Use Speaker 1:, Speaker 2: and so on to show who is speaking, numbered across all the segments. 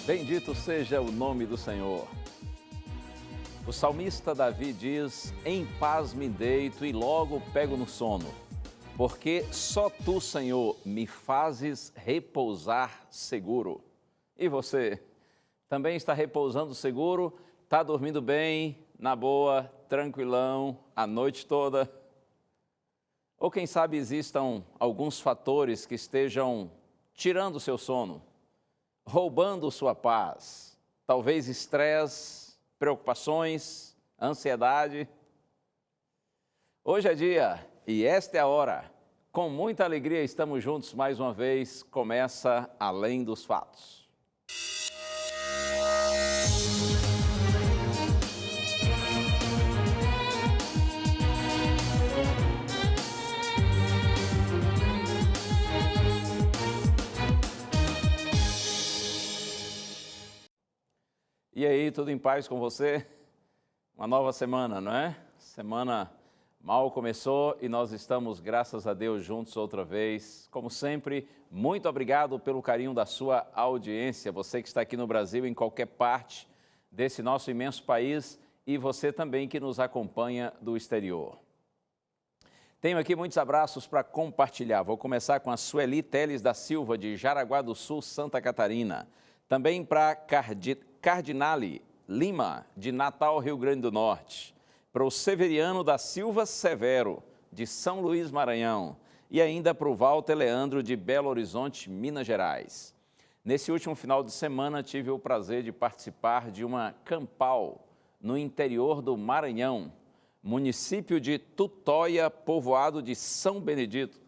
Speaker 1: Bendito seja o nome do Senhor. O salmista Davi diz: em paz me deito e logo pego no sono, porque só tu, Senhor, me fazes repousar seguro. E você, também está repousando seguro? Está dormindo bem, na boa, tranquilão, a noite toda? Ou quem sabe existam alguns fatores que estejam tirando o seu sono, roubando sua paz, talvez estresse, preocupações, ansiedade. Hoje é dia e esta é a hora. Com muita alegria estamos juntos mais uma vez. Começa Além dos Fatos. E aí, tudo em paz com você? Uma nova semana, não é? Semana mal começou e nós estamos, graças a Deus, juntos outra vez. Como sempre, muito obrigado pelo carinho da sua audiência. Você que está aqui no Brasil, em qualquer parte desse nosso imenso país, e você também que nos acompanha do exterior. Tenho aqui muitos abraços para compartilhar. Vou começar com a Sueli Teles da Silva, de Jaraguá do Sul, Santa Catarina. Também para Cardinale Lima, de Natal, Rio Grande do Norte. Para o Severiano da Silva Severo, de São Luís, Maranhão. E ainda para o Walter Leandro, de Belo Horizonte, Minas Gerais. Nesse último final de semana, tive o prazer de participar de uma campal no interior do Maranhão, município de Tutóia, povoado de São Benedito.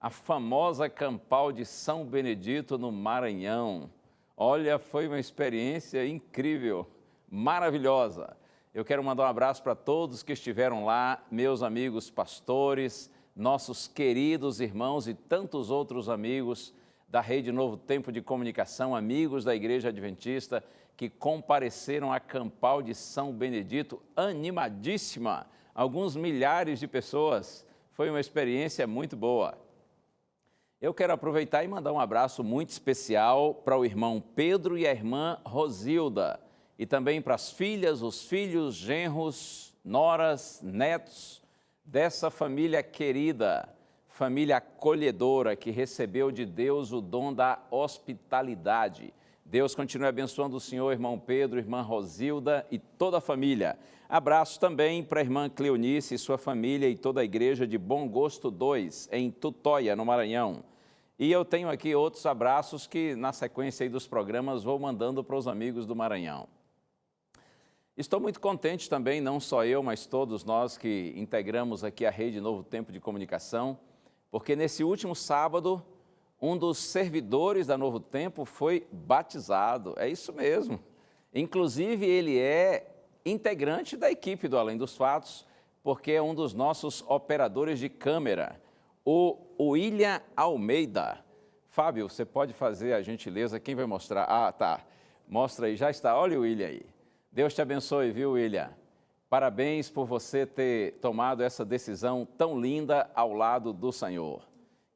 Speaker 1: A famosa campal de São Benedito, no Maranhão. Olha, foi uma experiência incrível, maravilhosa. Eu quero mandar um abraço para todos que estiveram lá, meus amigos pastores, nossos queridos irmãos e tantos outros amigos da Rede Novo Tempo de Comunicação, amigos da Igreja Adventista, que compareceram à campal de São Benedito, animadíssima, alguns milhares de pessoas. Foi uma experiência muito boa. Eu quero aproveitar e mandar um abraço muito especial para o irmão Pedro e a irmã Rosilda, e também para as filhas, os filhos, genros, noras, netos dessa família querida, família acolhedora que recebeu de Deus o dom da hospitalidade. Deus continue abençoando o senhor, irmão Pedro, irmã Rosilda e toda a família. Abraço também para a irmã Cleonice e sua família e toda a igreja de Bom Gosto 2, em Tutóia, no Maranhão. E eu tenho aqui outros abraços que, na sequência aí dos programas, vou mandando para os amigos do Maranhão. Estou muito contente também, não só eu, mas todos nós que integramos aqui a Rede Novo Tempo de Comunicação, porque nesse último sábado, um dos servidores da Novo Tempo foi batizado. É isso mesmo. Inclusive, ele é integrante da equipe do Além dos Fatos, porque é um dos nossos operadores de câmera, o William Almeida. Fábio, você pode fazer a gentileza? Quem vai mostrar? Ah, tá. Mostra aí, já está. Olha o William aí. Deus te abençoe, viu, William? Parabéns por você ter tomado essa decisão tão linda ao lado do Senhor.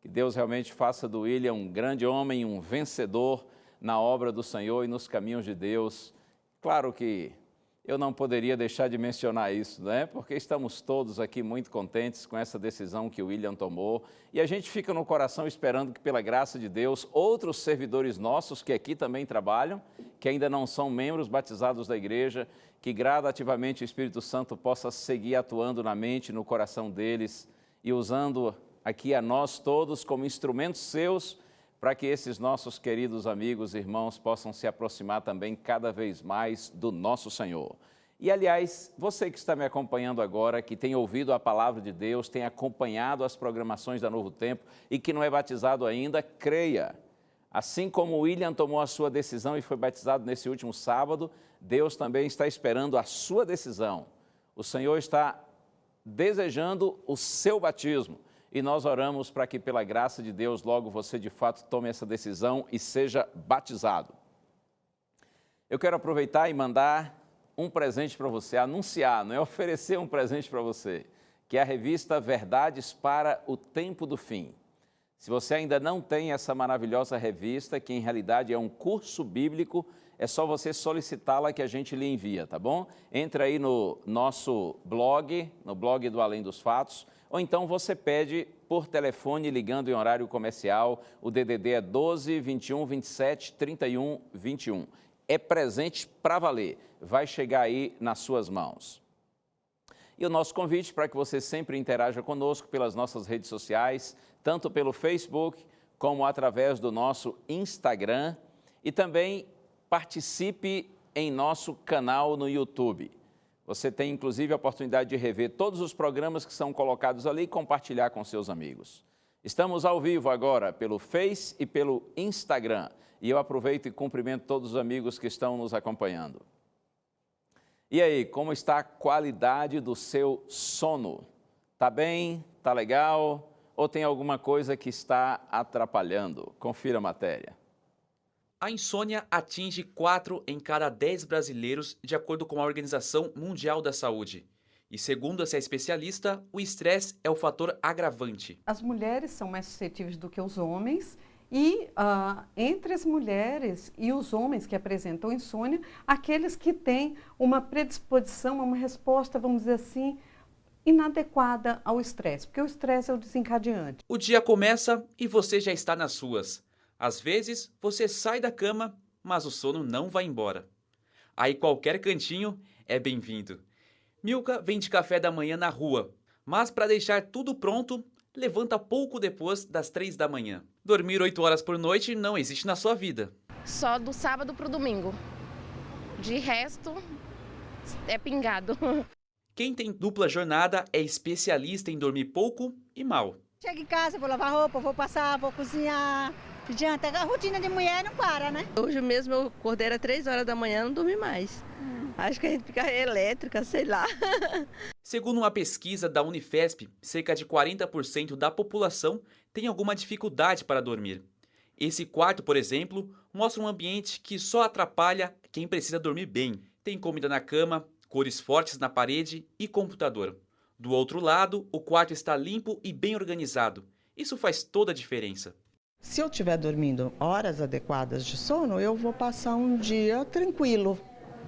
Speaker 1: Que Deus realmente faça do William um grande homem, um vencedor na obra do Senhor e nos caminhos de Deus. Claro que eu não poderia deixar de mencionar isso, né? Porque estamos todos aqui muito contentes com essa decisão que o William tomou. E a gente fica no coração esperando que, pela graça de Deus, outros servidores nossos que aqui também trabalham, que ainda não são membros batizados da igreja, que gradativamente o Espírito Santo possa seguir atuando na mente, no coração deles e usando aqui a nós todos como instrumentos seus, para que esses nossos queridos amigos e irmãos possam se aproximar também cada vez mais do nosso Senhor. E, aliás, você que está me acompanhando agora, que tem ouvido a palavra de Deus, tem acompanhado as programações da Novo Tempo e que não é batizado ainda, creia. Assim como o William tomou a sua decisão e foi batizado nesse último sábado, Deus também está esperando a sua decisão. O Senhor está desejando o seu batismo. E nós oramos para que, pela graça de Deus, logo você de fato tome essa decisão e seja batizado. Eu quero aproveitar e mandar um presente para você, anunciar, não é oferecer um presente para você, que é a revista Verdades para o Tempo do Fim. Se você ainda não tem essa maravilhosa revista, que em realidade é um curso bíblico, é só você solicitá-la que a gente lhe envia, tá bom? Entra aí no nosso blog, no blog do Além dos Fatos, ou então você pede por telefone ligando em horário comercial. O DDD é 12 21 27 31 21. É presente para valer, vai chegar aí nas suas mãos. E o nosso convite para que você sempre interaja conosco pelas nossas redes sociais, tanto pelo Facebook como através do nosso Instagram, e também participe em nosso canal no YouTube. Você tem inclusive a oportunidade de rever todos os programas que são colocados ali e compartilhar com seus amigos. Estamos ao vivo agora pelo Face e pelo Instagram, e eu aproveito e cumprimento todos os amigos que estão nos acompanhando. E aí, como está a qualidade do seu sono? Tá bem? Tá legal? Ou tem alguma coisa que está atrapalhando? Confira a matéria.
Speaker 2: A insônia atinge 4 em cada 10 brasileiros, de acordo com a Organização Mundial da Saúde. E segundo essa especialista, o estresse é o fator agravante.
Speaker 3: As mulheres são mais suscetíveis do que os homens. E entre as mulheres e os homens que apresentam insônia, aqueles que têm uma predisposição, uma resposta, vamos dizer assim, inadequada ao estresse, porque o estresse é o desencadeante.
Speaker 2: O dia começa e você já está nas suas. Às vezes, você sai da cama, mas o sono não vai embora. Aí qualquer cantinho é bem-vindo. Milka vende café da manhã na rua, mas para deixar tudo pronto, levanta pouco depois das 3 da manhã. Dormir 8 horas por noite não existe na sua vida.
Speaker 4: Só do sábado pro domingo. De resto, é pingado.
Speaker 2: Quem tem dupla jornada é especialista em dormir pouco e mal.
Speaker 5: Chego em casa, vou lavar roupa, vou passar, vou cozinhar. Adianta, a rotina de mulher não para, né?
Speaker 6: Hoje mesmo eu acordei às 3 horas da manhã, não dormi mais. Acho que a gente fica elétrica, sei lá.
Speaker 2: Segundo uma pesquisa da Unifesp, cerca de 40% da população tem alguma dificuldade para dormir. Esse quarto, por exemplo, mostra um ambiente que só atrapalha quem precisa dormir bem. Tem comida na cama, cores fortes na parede e computador. Do outro lado, o quarto está limpo e bem organizado. Isso faz toda a diferença.
Speaker 7: Se eu estiver dormindo horas adequadas de sono, eu vou passar um dia tranquilo,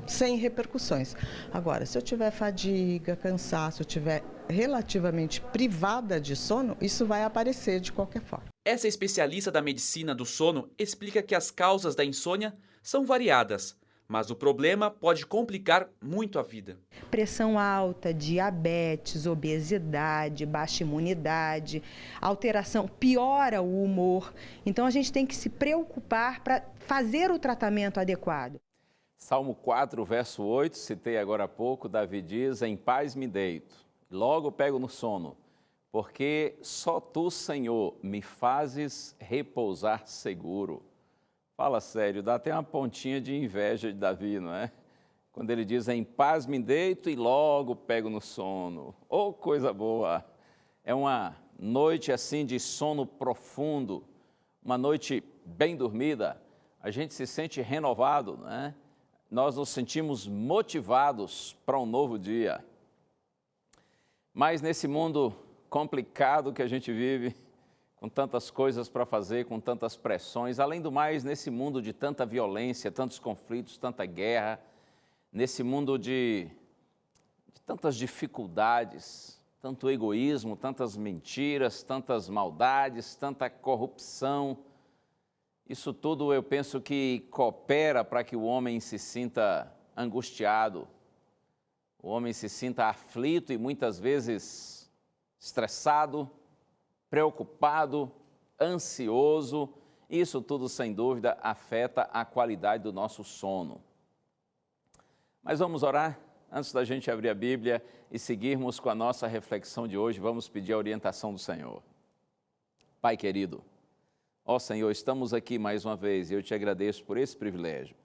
Speaker 7: sem repercussões. Agora, se eu tiver fadiga, cansaço, se eu estiver relativamente privada de sono, isso vai aparecer de qualquer forma.
Speaker 2: Essa especialista da medicina do sono explica que as causas da insônia são variadas, mas o problema pode complicar muito a vida.
Speaker 8: Pressão alta, diabetes, obesidade, baixa imunidade, alteração, piora o humor. Então a gente tem que se preocupar para fazer o tratamento adequado.
Speaker 1: Salmo 4, verso 8, citei agora há pouco, Davi diz: em paz me deito, logo pego no sono, porque só tu, Senhor, me fazes repousar seguro. Fala sério, dá até uma pontinha de inveja de Davi, não é? Quando ele diz: em paz me deito e logo pego no sono. Oh, coisa boa! É uma noite assim de sono profundo, uma noite bem dormida, a gente se sente renovado, não é? Nós nos sentimos motivados para um novo dia. Mas nesse mundo complicado que a gente vive, com tantas coisas para fazer, com tantas pressões, além do mais, nesse mundo de tanta violência, tantos conflitos, tanta guerra, nesse mundo de tantas dificuldades, tanto egoísmo, tantas mentiras, tantas maldades, tanta corrupção, isso tudo eu penso que coopera para que o homem se sinta angustiado, o homem se sinta aflito e muitas vezes estressado, preocupado, ansioso. Isso tudo, sem dúvida, afeta a qualidade do nosso sono. Mas vamos orar? Antes da gente abrir a Bíblia e seguirmos com a nossa reflexão de hoje, vamos pedir a orientação do Senhor. Pai querido, ó Senhor, estamos aqui mais uma vez e eu te agradeço por esse privilégio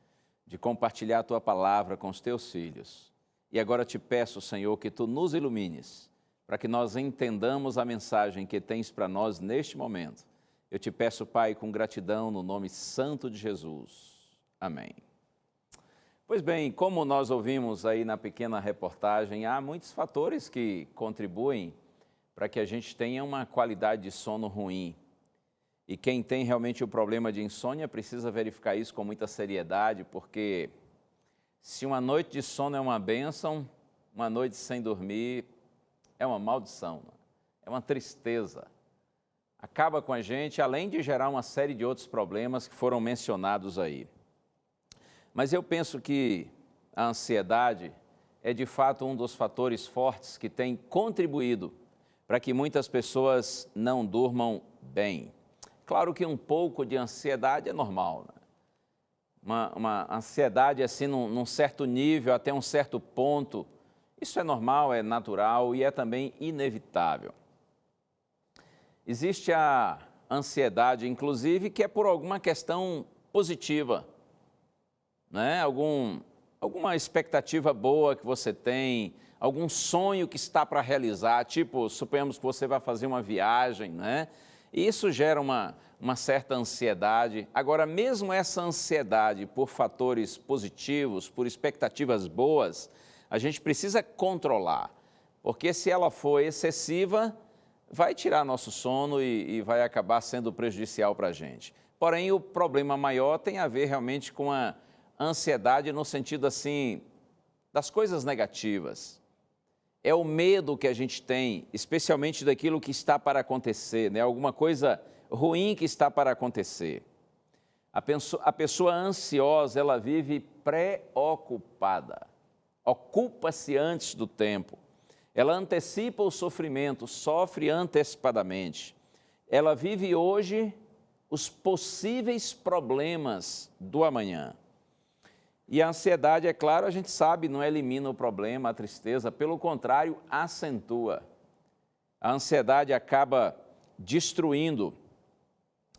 Speaker 1: de compartilhar a Tua palavra com os Teus filhos. E agora te peço, Senhor, que Tu nos ilumines para que nós entendamos a mensagem que tens para nós neste momento. Eu te peço, Pai, com gratidão, no nome santo de Jesus. Amém. Pois bem, como nós ouvimos aí na pequena reportagem, há muitos fatores que contribuem para que a gente tenha uma qualidade de sono ruim. E quem tem realmente o problema de insônia precisa verificar isso com muita seriedade, porque se uma noite de sono é uma bênção, uma noite sem dormir é uma maldição, é uma tristeza. Acaba com a gente, além de gerar uma série de outros problemas que foram mencionados aí. Mas eu penso que a ansiedade é de fato um dos fatores fortes que tem contribuído para que muitas pessoas não durmam bem. Claro que um pouco de ansiedade é normal, né? Uma ansiedade assim num certo nível, até um certo ponto, isso é normal, é natural e é também inevitável. Existe a ansiedade, inclusive, que é por alguma questão positiva, né? Alguma expectativa boa que você tem, algum sonho que está para realizar, tipo, suponhamos que você vai fazer uma viagem, né? E isso gera uma certa ansiedade. Agora, mesmo essa ansiedade por fatores positivos, por expectativas boas, a gente precisa controlar, porque se ela for excessiva, vai tirar nosso sono e vai acabar sendo prejudicial para a gente. Porém, o problema maior tem a ver realmente com a ansiedade no sentido assim, das coisas negativas. É o medo que a gente tem, especialmente daquilo que está para acontecer, né? Alguma coisa ruim que está para acontecer. A pessoa ansiosa, ela vive preocupada, ocupa-se antes do tempo. Ela antecipa o sofrimento, sofre antecipadamente. Ela vive hoje os possíveis problemas do amanhã. E a ansiedade, é claro, a gente sabe, não elimina o problema, a tristeza, pelo contrário, acentua. A ansiedade acaba destruindo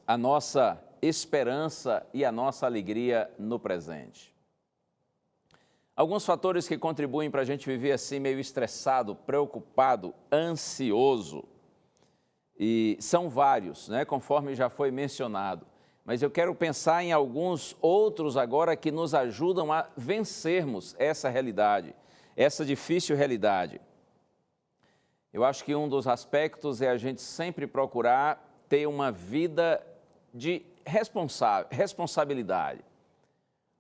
Speaker 1: a nossa esperança e a nossa alegria no presente. Alguns fatores que contribuem para a gente viver assim meio estressado, preocupado, ansioso, e são vários, né, conforme já foi mencionado. Mas eu quero pensar em alguns outros agora que nos ajudam a vencermos essa realidade, essa difícil realidade. Eu acho que um dos aspectos é a gente sempre procurar ter uma vida de responsabilidade.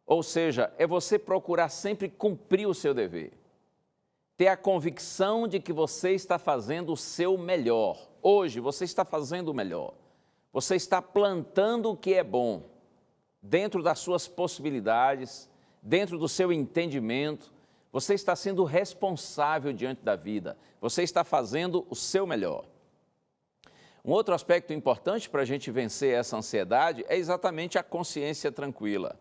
Speaker 1: Ou seja, é você procurar sempre cumprir o seu dever. Ter a convicção de que você está fazendo o seu melhor. Hoje você está fazendo o melhor. Você está plantando o que é bom, dentro das suas possibilidades, dentro do seu entendimento. Você está sendo responsável diante da vida. Você está fazendo o seu melhor. Um outro aspecto importante para a gente vencer essa ansiedade é exatamente a consciência tranquila.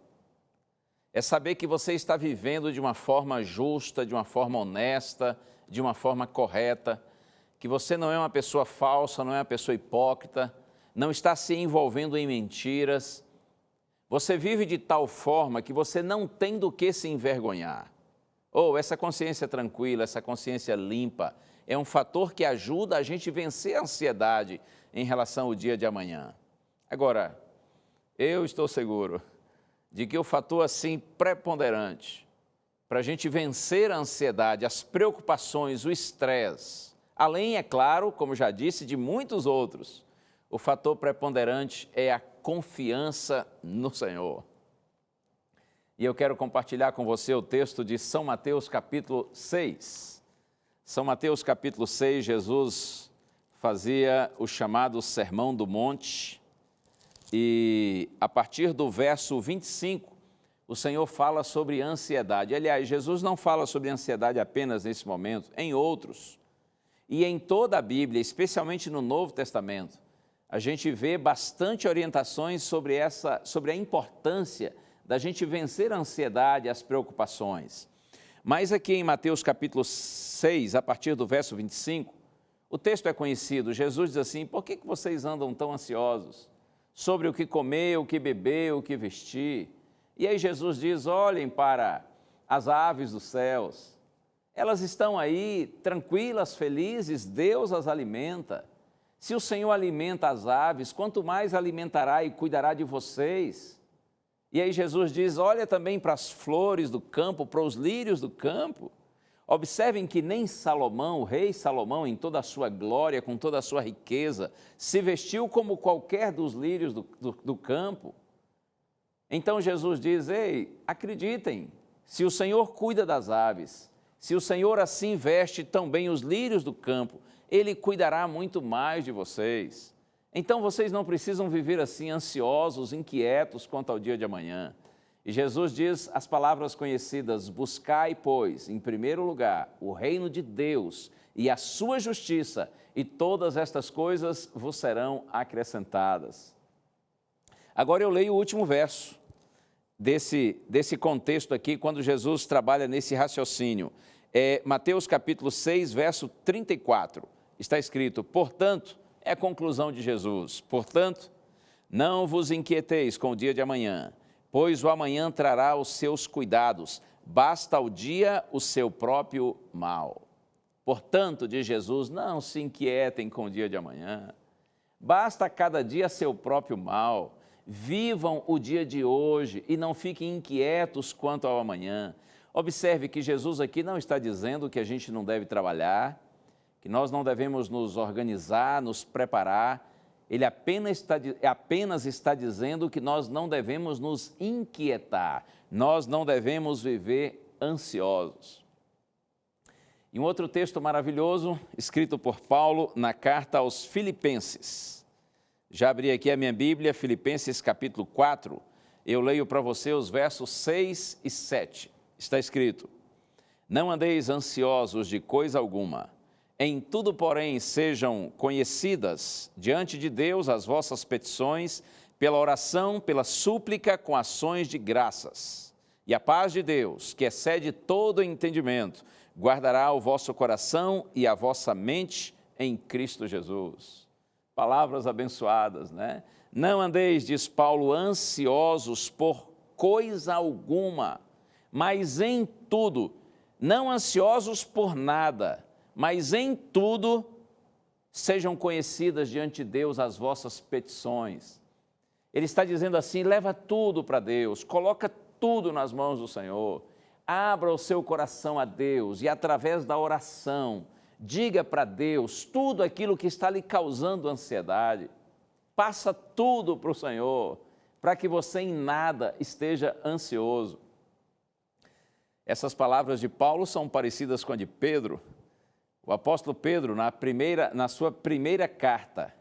Speaker 1: É saber que você está vivendo de uma forma justa, de uma forma honesta, de uma forma correta, que você não é uma pessoa falsa, não é uma pessoa hipócrita, não está se envolvendo em mentiras. Você vive de tal forma que você não tem do que se envergonhar. Essa consciência tranquila, essa consciência limpa, é um fator que ajuda a gente a vencer a ansiedade em relação ao dia de amanhã. Agora, eu estou seguro de que o fator assim preponderante para a gente vencer a ansiedade, as preocupações, o estresse, além, é claro, como já disse, de muitos outros, o fator preponderante é a confiança no Senhor. E eu quero compartilhar com você o texto de São Mateus capítulo 6. São Mateus capítulo 6, Jesus fazia o chamado Sermão do Monte e a partir do verso 25, o Senhor fala sobre ansiedade. Aliás, Jesus não fala sobre ansiedade apenas nesse momento, em outros. E em toda a Bíblia, especialmente no Novo Testamento, a gente vê bastante orientações sobre a importância da gente vencer a ansiedade, as preocupações. Mas aqui em Mateus capítulo 6, a partir do verso 25, o texto é conhecido. Jesus diz assim: por que vocês andam tão ansiosos sobre o que comer, o que beber, o que vestir? E aí Jesus diz: olhem para as aves dos céus. Elas estão aí tranquilas, felizes, Deus as alimenta. Se o Senhor alimenta as aves, quanto mais alimentará e cuidará de vocês. E aí Jesus diz: olha também para as flores do campo, para os lírios do campo. Observem que nem Salomão, o rei Salomão, em toda a sua glória, com toda a sua riqueza, se vestiu como qualquer dos lírios do campo. Então Jesus diz, ei, acreditem, se o Senhor cuida das aves, se o Senhor assim veste tão bem os lírios do campo, Ele cuidará muito mais de vocês. Então vocês não precisam viver assim ansiosos, inquietos quanto ao dia de amanhã. E Jesus diz as palavras conhecidas, buscai, pois, em primeiro lugar, o reino de Deus e a sua justiça, e todas estas coisas vos serão acrescentadas. Agora eu leio o último verso desse contexto aqui, quando Jesus trabalha nesse raciocínio. É Mateus capítulo 6, verso 34. Está escrito, portanto, é a conclusão de Jesus, portanto, não vos inquieteis com o dia de amanhã, pois o amanhã trará os seus cuidados, basta ao dia o seu próprio mal. Portanto, diz Jesus, não se inquietem com o dia de amanhã, basta cada dia seu próprio mal, vivam o dia de hoje e não fiquem inquietos quanto ao amanhã. Observe que Jesus aqui não está dizendo que a gente não deve trabalhar, que nós não devemos nos organizar, nos preparar. Ele apenas está dizendo que nós não devemos nos inquietar, nós não devemos viver ansiosos. E um outro texto maravilhoso, escrito por Paulo na carta aos Filipenses. Já abri aqui a minha Bíblia, Filipenses capítulo 4, eu leio para você os versos 6 e 7. Está escrito, não andeis ansiosos de coisa alguma, em tudo, porém, sejam conhecidas diante de Deus as vossas petições, pela oração, pela súplica, com ações de graças. E a paz de Deus, que excede todo entendimento, guardará o vosso coração e a vossa mente em Cristo Jesus. Palavras abençoadas, né? Não andeis, diz Paulo, ansiosos por coisa alguma, mas em tudo, não ansiosos por nada, mas em tudo sejam conhecidas diante de Deus as vossas petições. Ele está dizendo assim, leva tudo para Deus, coloca tudo nas mãos do Senhor, abra o seu coração a Deus e através da oração, diga para Deus tudo aquilo que está lhe causando ansiedade, passa tudo para o Senhor, para que você em nada esteja ansioso. Essas palavras de Paulo são parecidas com a de Pedro. O apóstolo Pedro, na sua primeira carta,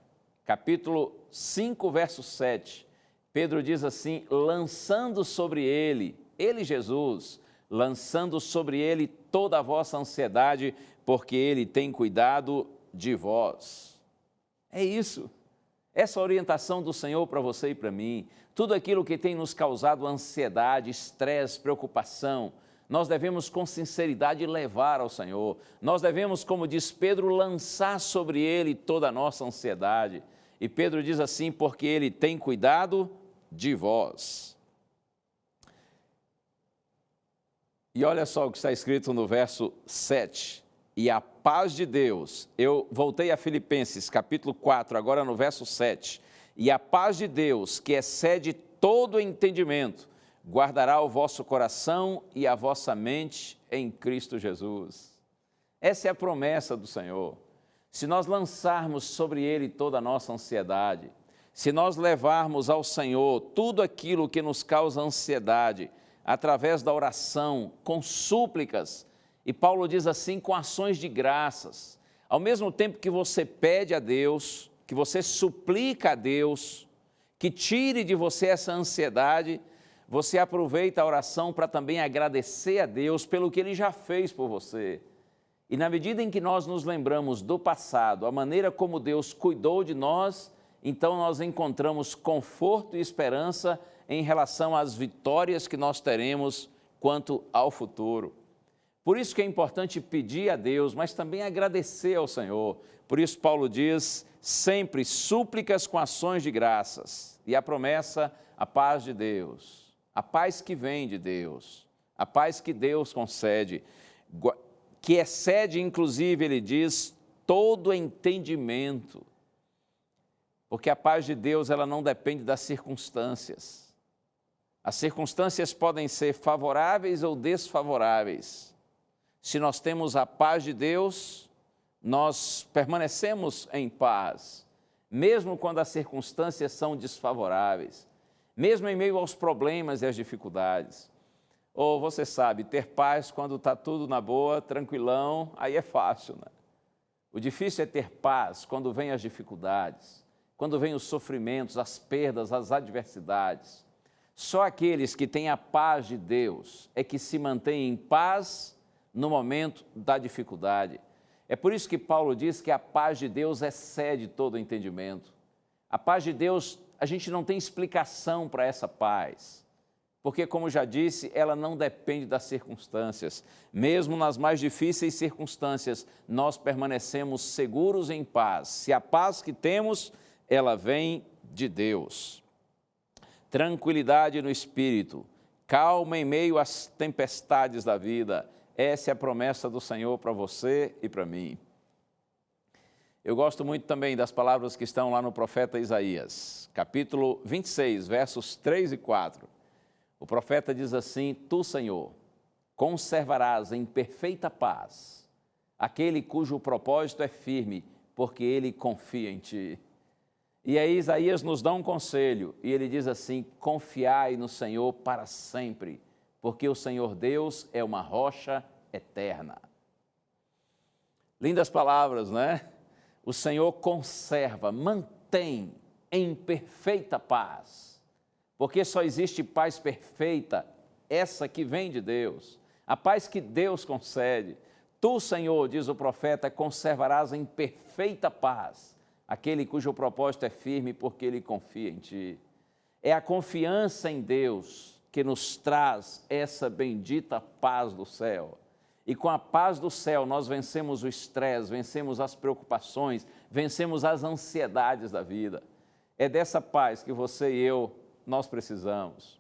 Speaker 1: capítulo 5, verso 7, Pedro diz assim, lançando sobre ele Jesus, lançando sobre ele toda a vossa ansiedade, porque ele tem cuidado de vós. É isso, essa orientação do Senhor para você e para mim, tudo aquilo que tem nos causado ansiedade, estresse, preocupação, nós devemos com sinceridade levar ao Senhor. Nós devemos, como diz Pedro, lançar sobre Ele toda a nossa ansiedade. E Pedro diz assim, porque Ele tem cuidado de vós. E olha só o que está escrito no verso 7. E a paz de Deus, eu voltei a Filipenses, capítulo 4, agora no verso 7. E a paz de Deus, que excede todo entendimento, guardará o vosso coração e a vossa mente em Cristo Jesus. Essa é a promessa do Senhor. Se nós lançarmos sobre Ele toda a nossa ansiedade, se nós levarmos ao Senhor tudo aquilo que nos causa ansiedade, através da oração, com súplicas, e Paulo diz assim, com ações de graças, ao mesmo tempo que você pede a Deus, que você suplica a Deus, que tire de você essa ansiedade, você aproveita a oração para também agradecer a Deus pelo que Ele já fez por você. E na medida em que nós nos lembramos do passado, a maneira como Deus cuidou de nós, então nós encontramos conforto e esperança em relação às vitórias que nós teremos quanto ao futuro. Por isso que é importante pedir a Deus, mas também agradecer ao Senhor. Por isso Paulo diz, sempre súplicas com ações de graças. E a promessa, a paz de Deus. A paz que vem de Deus, a paz que Deus concede, que excede, inclusive, ele diz, todo entendimento. Porque a paz de Deus, ela não depende das circunstâncias. As circunstâncias podem ser favoráveis ou desfavoráveis. Se nós temos a paz de Deus, nós permanecemos em paz, mesmo quando as circunstâncias são desfavoráveis, mesmo em meio aos problemas e às dificuldades. Ou você sabe, ter paz quando está tudo na boa, tranquilão, aí é fácil, né? O difícil é ter paz quando vem as dificuldades, quando vem os sofrimentos, as perdas, as adversidades. Só aqueles que têm a paz de Deus é que se mantêm em paz no momento da dificuldade. É por isso que Paulo diz que a paz de Deus excede todo entendimento. A paz de Deus, a gente não tem explicação para essa paz, porque, como já disse, ela não depende das circunstâncias. Mesmo nas mais difíceis circunstâncias, nós permanecemos seguros em paz. Se a paz que temos, ela vem de Deus. Tranquilidade no espírito, calma em meio às tempestades da vida. Essa é a promessa do Senhor para você e para mim. Eu gosto muito também das palavras que estão lá no profeta Isaías, capítulo 26, versos 3 e 4. O profeta diz assim: Tu, Senhor, conservarás em perfeita paz aquele cujo propósito é firme, porque ele confia em ti. E aí Isaías nos dá um conselho, e ele diz assim: confiai no Senhor para sempre, porque o Senhor Deus é uma rocha eterna. Lindas palavras, né? O Senhor conserva, mantém em perfeita paz, porque só existe paz perfeita, essa que vem de Deus, a paz que Deus concede. Tu, Senhor, diz o profeta, conservarás em perfeita paz aquele cujo propósito é firme, porque ele confia em ti. É a confiança em Deus que nos traz essa bendita paz do céu. E com a paz do céu nós vencemos o estresse, vencemos as preocupações, vencemos as ansiedades da vida. É dessa paz que você e eu, nós precisamos.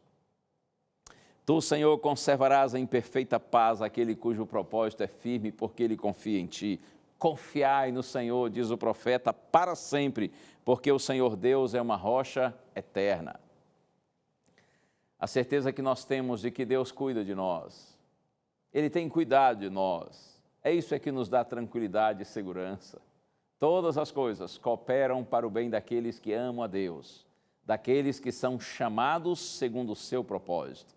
Speaker 1: Tu, Senhor, conservarás em perfeita paz aquele cujo propósito é firme, porque ele confia em ti. Confiai no Senhor, diz o profeta, para sempre, porque o Senhor Deus é uma rocha eterna. A certeza que nós temos de que Deus cuida de nós. Ele tem cuidado de nós. É isso que nos dá tranquilidade e segurança. Todas as coisas cooperam para o bem daqueles que amam a Deus, daqueles que são chamados segundo o seu propósito.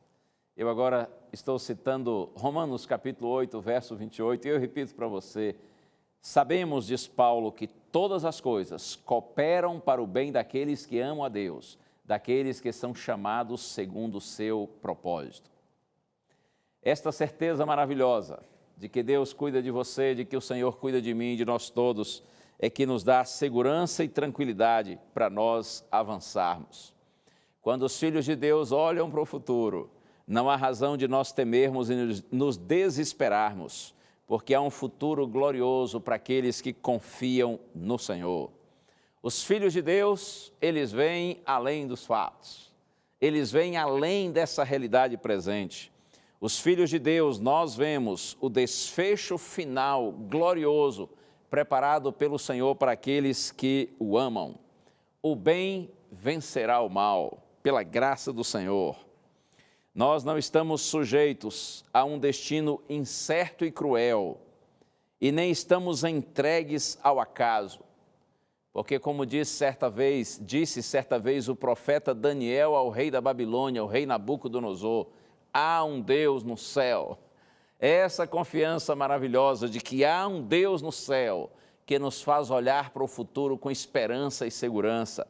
Speaker 1: Eu agora estou citando Romanos capítulo 8, verso 28, e eu repito para você: sabemos, diz Paulo, que todas as coisas cooperam para o bem daqueles que amam a Deus, daqueles que são chamados segundo o seu propósito. Esta certeza maravilhosa de que Deus cuida de você, de que o Senhor cuida de mim, de nós todos, é que nos dá segurança e tranquilidade para nós avançarmos. Quando os filhos de Deus olham para o futuro, não há razão de nós temermos e nos desesperarmos, porque há um futuro glorioso para aqueles que confiam no Senhor. Os filhos de Deus, eles veem além dos fatos, eles veem além dessa realidade presente. Os filhos de Deus, nós vemos o desfecho final glorioso preparado pelo Senhor para aqueles que o amam. O bem vencerá o mal, pela graça do Senhor. Nós não estamos sujeitos a um destino incerto e cruel, e nem estamos entregues ao acaso, porque, como disse certa vez o profeta Daniel ao rei da Babilônia, ao rei Nabucodonosor, há um Deus no céu. Essa confiança maravilhosa de que há um Deus no céu que nos faz olhar para o futuro com esperança e segurança.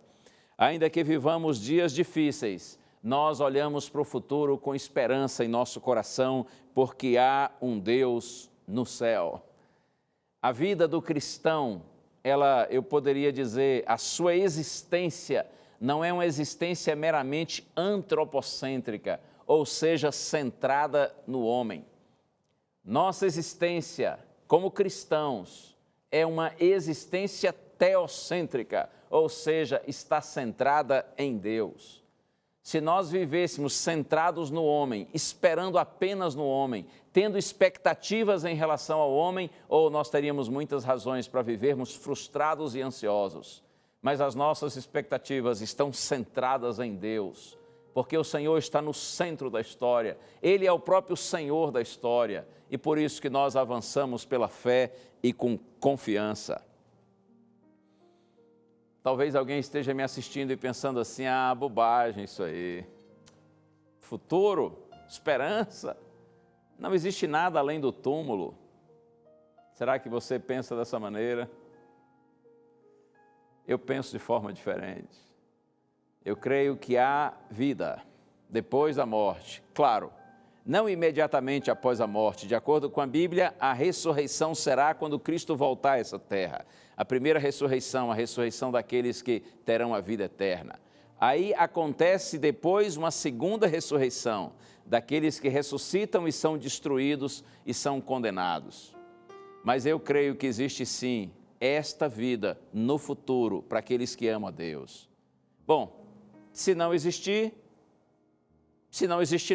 Speaker 1: Ainda que vivamos dias difíceis, nós olhamos para o futuro com esperança em nosso coração, porque há um Deus no céu. A vida do cristão, eu poderia dizer, a sua existência não é uma existência meramente antropocêntrica, ou seja, centrada no homem. Nossa existência como cristãos é uma existência teocêntrica, ou seja, está centrada em Deus. Se nós vivêssemos centrados no homem, esperando apenas no homem, tendo expectativas em relação ao homem, ou nós teríamos muitas razões para vivermos frustrados e ansiosos. Mas as nossas expectativas estão centradas em Deus, porque o Senhor está no centro da história. Ele é o próprio Senhor da história e por isso que nós avançamos pela fé e com confiança. Talvez alguém esteja me assistindo e pensando assim, bobagem isso aí. Futuro, esperança, não existe nada além do túmulo. Será que você pensa dessa maneira? Eu penso de forma diferente. Eu creio que há vida depois da morte. Claro, não imediatamente após a morte. De acordo com a Bíblia, a ressurreição será quando Cristo voltar a essa terra. A primeira ressurreição, a ressurreição daqueles que terão a vida eterna. Aí acontece depois uma segunda ressurreição, daqueles que ressuscitam e são destruídos e são condenados. Mas eu creio que existe sim esta vida no futuro para aqueles que amam a Deus. Bom, se não existir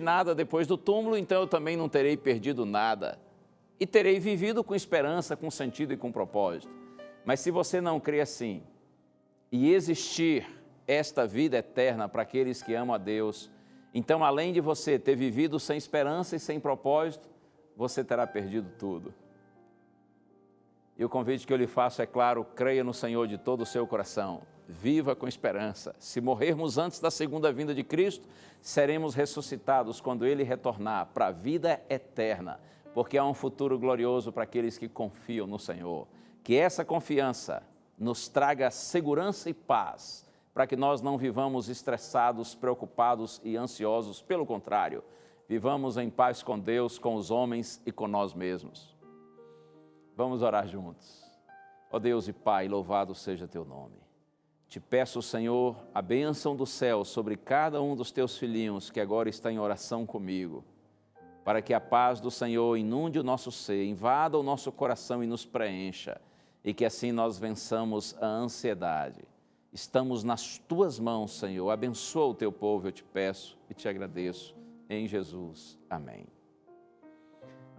Speaker 1: nada depois do túmulo, então eu também não terei perdido nada. E terei vivido com esperança, com sentido e com propósito. Mas se você não crê assim, e existir esta vida eterna para aqueles que amam a Deus, então além de você ter vivido sem esperança e sem propósito, você terá perdido tudo. E o convite que eu lhe faço é claro, creia no Senhor de todo o seu coração. Viva com esperança. Se morrermos antes da segunda vinda de Cristo, seremos ressuscitados quando Ele retornar para a vida eterna, porque há um futuro glorioso para aqueles que confiam no Senhor. Que essa confiança nos traga segurança e paz, para que nós não vivamos estressados, preocupados e ansiosos. Pelo contrário, vivamos em paz com Deus, com os homens e com nós mesmos. Vamos orar juntos. Ó Deus e Pai, louvado seja Teu nome. Te peço, Senhor, a bênção do céu sobre cada um dos Teus filhinhos que agora está em oração comigo, para que a paz do Senhor inunde o nosso ser, invada o nosso coração e nos preencha, e que assim nós vençamos a ansiedade. Estamos nas Tuas mãos, Senhor. Abençoa o Teu povo, eu te peço e te agradeço. Em Jesus. Amém.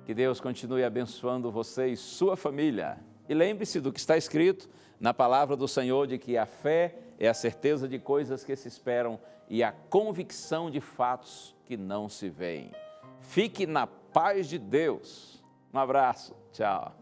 Speaker 1: Que Deus continue abençoando você e sua família. E lembre-se do que está escrito na palavra do Senhor, de que a fé é a certeza de coisas que se esperam e a convicção de fatos que não se veem. Fique na paz de Deus. Um abraço. Tchau.